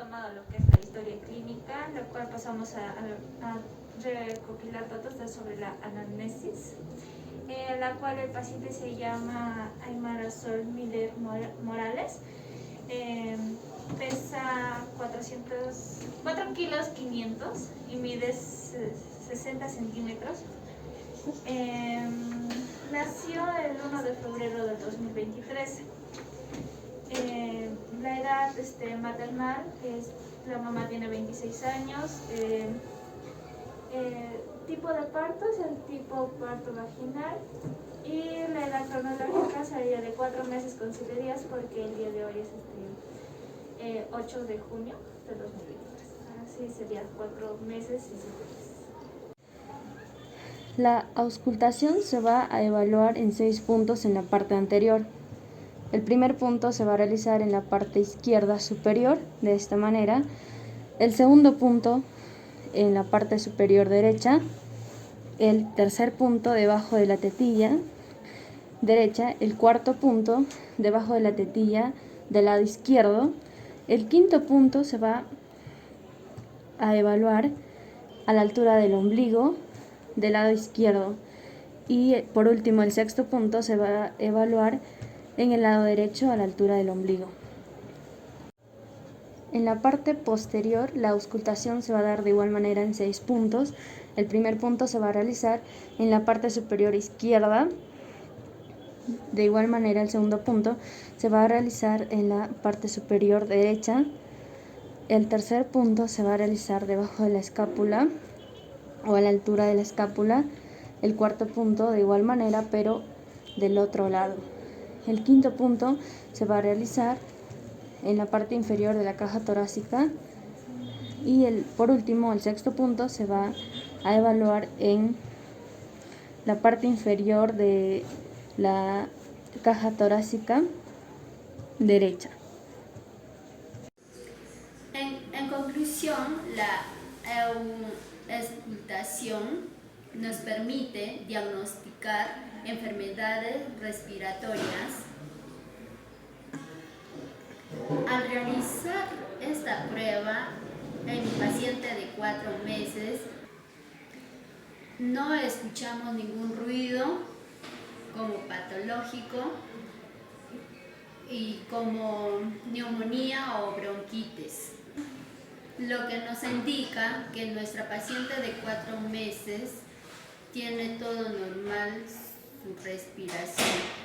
tomado lo que es la historia clínica, la cual pasamos a recopilar datos sobre la anamnesis, la cual el paciente se llama Aymara Sol Miller Morales. Pesa 4 kilos 500 y mide 60 centímetros. Nació el 1 de febrero del 2023. La edad maternal, la mamá tiene 26 años. Tipo de parto es el tipo parto vaginal, y la edad cronológica sería de 4 meses con 7 días, porque el día de hoy es 8 de junio de 2023. Así sería 4 meses y 7 días. La auscultación se va a evaluar en 6 puntos en la parte anterior. El primer punto se va a realizar en la parte izquierda superior, de esta manera. El segundo punto en la parte superior derecha. El tercer punto debajo de la tetilla derecha. El cuarto punto debajo de la tetilla del lado izquierdo. El quinto punto se va a evaluar a la altura del ombligo del lado izquierdo. Y por último, el sexto punto se va a evaluar en el lado derecho a la altura del ombligo. En la parte posterior, la auscultación se va a dar de igual manera en 6 puntos. El primer punto se va a realizar en la parte superior izquierda. De igual manera, el segundo punto se va a realizar en la parte superior derecha. El tercer punto se va a realizar debajo de la escápula o a la altura de la escápula. El cuarto punto de igual manera, pero del otro lado. El quinto punto se va a realizar en la parte inferior de la caja torácica, y por último, el sexto punto se va a evaluar en la parte inferior de la caja torácica derecha. En conclusión, la auscultación nos permite diagnosticar enfermedades respiratorias. Al realizar esta prueba en mi paciente de 4 meses, no escuchamos ningún ruido como patológico y como neumonía o bronquitis, lo que nos indica que nuestra paciente de 4 meses tiene todo normal su respiración.